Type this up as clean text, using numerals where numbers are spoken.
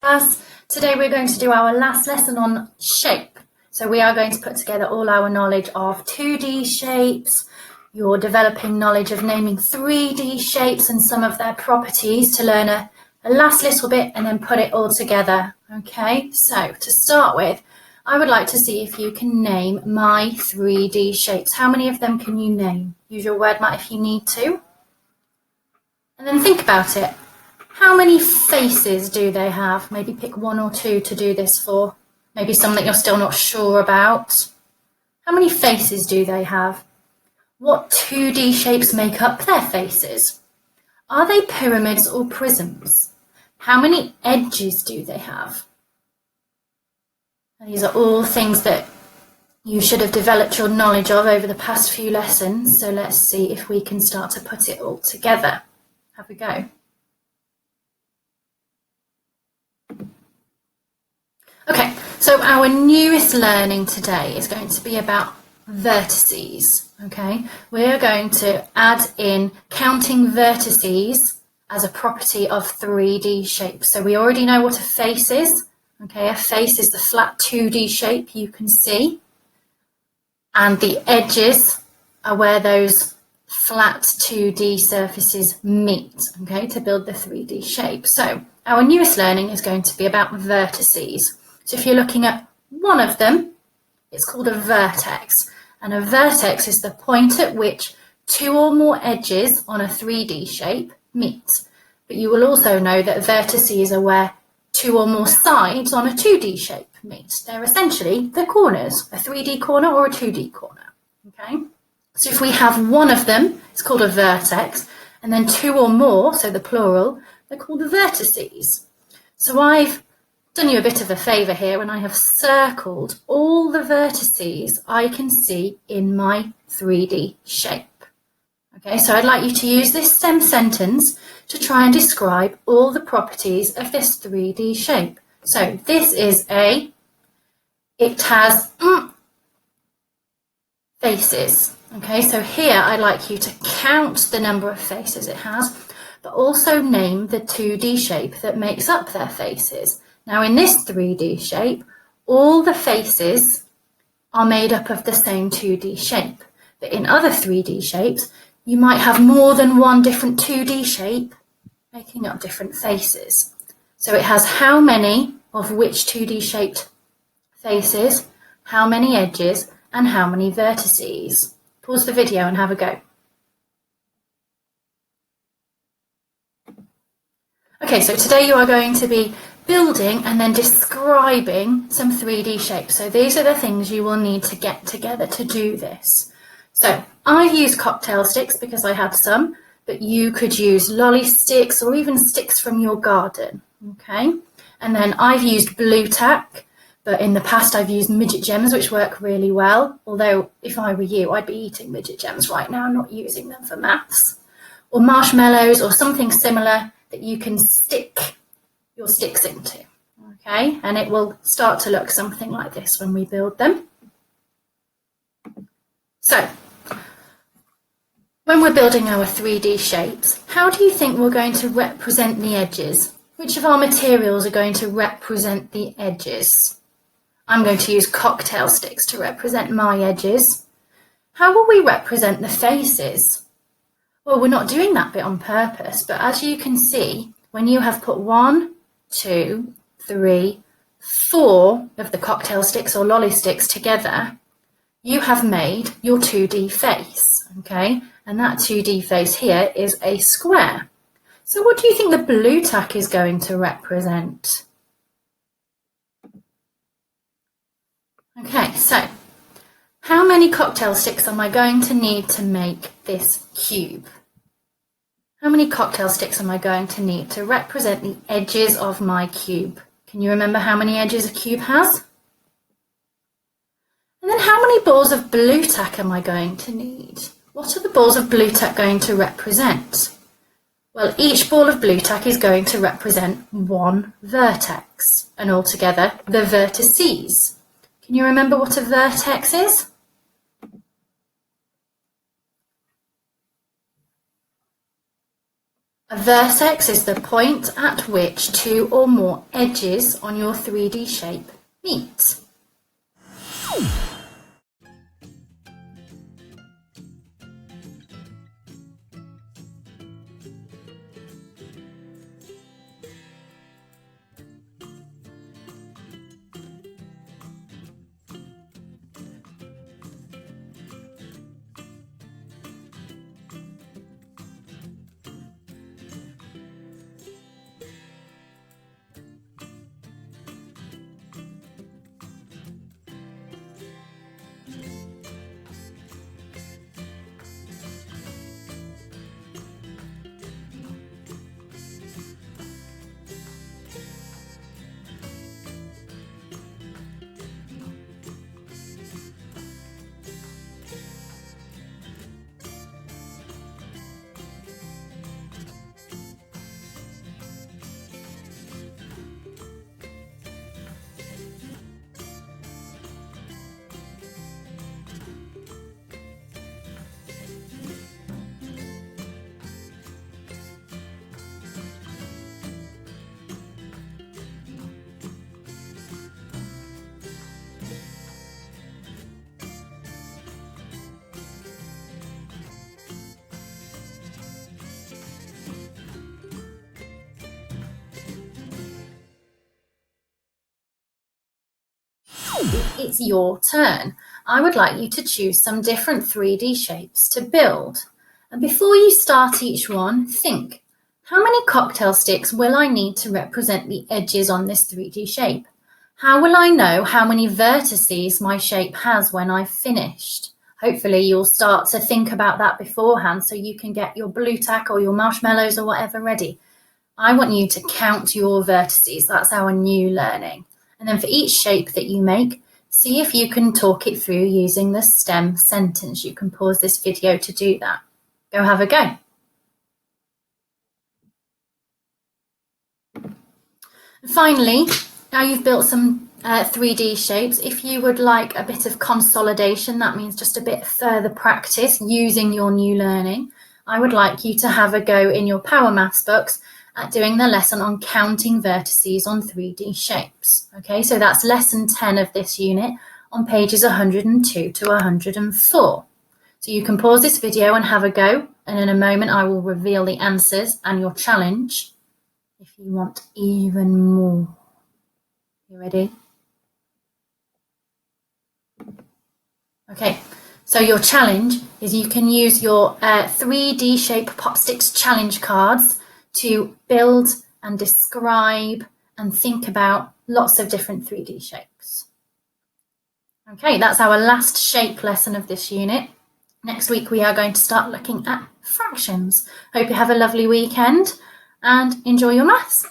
class. Today we're going to do our last lesson on shape. So we are going to put together all our knowledge of 2D shapes. You're developing knowledge of naming 3D shapes and some of their properties to learn a last little bit and then put it all together. Okay, so to start with, I would like to see if you can name my 3D shapes. How many of them can you name? Use your word mat if you need to. And then think about it. How many faces do they have? Maybe pick one or two to do this for. Maybe some that you're still not sure about. How many faces do they have? What 2D shapes make up their faces? Are they pyramids or prisms? How many edges do they have? And these are all things that you should have developed your knowledge of over the past few lessons. So let's see if we can start to put it all together. Have a go. Okay, so our newest learning today is going to be about vertices. Okay, we're going to add in counting vertices as a property of 3D shapes. So we already know what a face is. Okay, a face is the flat 2D shape you can see. And the edges are where those flat 2D surfaces meet, okay, to build the 3D shape. So our newest learning is going to be about vertices. So if you're looking at one of them, it's called a vertex. And a vertex is the point at which two or more edges on a 3D shape meet. But you will also know that vertices are where two or more sides on a 2D shape meet. They're essentially the corners, a 3D corner or a 2D corner. Okay? So if we have one of them, it's called a vertex, and then two or more, so the plural, they're called vertices. So I've done you a bit of a favour here and I have circled all the vertices I can see in my 3D shape. Okay, so I'd like you to use this STEM sentence to try and describe all the properties of this 3D shape. So this is it has faces. Okay, so here I'd like you to count the number of faces it has, but also name the 2D shape that makes up their faces. Now in this 3D shape, all the faces are made up of the same 2D shape. But in other 3D shapes, you might have more than one different 2D shape making up different faces. So it has how many of which 2D shaped faces, how many edges, and how many vertices. Pause the video and have a go. Okay, so today you are going to be building and then describing some 3D shapes. So these are the things you will need to get together to do this. So I've used cocktail sticks because I had some, but you could use lolly sticks or even sticks from your garden. Okay, and then I've used blue tack, but in the past I've used midget gems, which work really well. Although if I were you, I'd be eating midget gems right now, not using them for maths. Or marshmallows or something similar that you can stick your sticks into. Okay, and it will start to look something like this when we build them. So when we're building our 3D shapes, how do you think we're going to represent the edges? Which of our materials are going to represent the edges? I'm going to use cocktail sticks to represent my edges. How will we represent the faces? Well, we're not doing that bit on purpose, but as you can see, when you have put 1, 2, 3, 4 of the cocktail sticks or lolly sticks together, you have made your 2D face, okay? And that 2D face here is a square. So what do you think the blue tack is going to represent? Okay, so how many cocktail sticks am I going to need to make this cube? How many cocktail sticks am I going to need to represent the edges of my cube? Can you remember how many edges a cube has? And then how many balls of blue tack am I going to need? What are the balls of blue tack going to represent? Well, each ball of blue tack is going to represent one vertex, and altogether the vertices. Can you remember what a vertex is? A vertex is the point at which two or more edges on your 3D shape meet. It's your turn. I would like you to choose some different 3D shapes to build. And before you start each one, think, how many cocktail sticks will I need to represent the edges on this 3D shape? How will I know how many vertices my shape has when I've finished? Hopefully you'll start to think about that beforehand so you can get your blue tack or your marshmallows or whatever ready. I want you to count your vertices. That's our new learning. And then for each shape that you make, see if you can talk it through using the STEM sentence. You can pause this video to do that. Go have a go. Finally, now you've built some 3D shapes, if you would like a bit of consolidation, that means just a bit further practice using your new learning, I would like you to have a go in your Power Maths books at doing the lesson on counting vertices on 3D shapes. Okay, so that's lesson 10 of this unit on pages 102 to 104. So you can pause this video and have a go, and in a moment I will reveal the answers and your challenge if you want even more. You ready? Okay, so your challenge is you can use your 3D shape Popsticks challenge cards to build and describe and think about lots of different 3D shapes. Okay, that's our last shape lesson of this unit. Next week we are going to start looking at fractions. Hope you have a lovely weekend and enjoy your maths.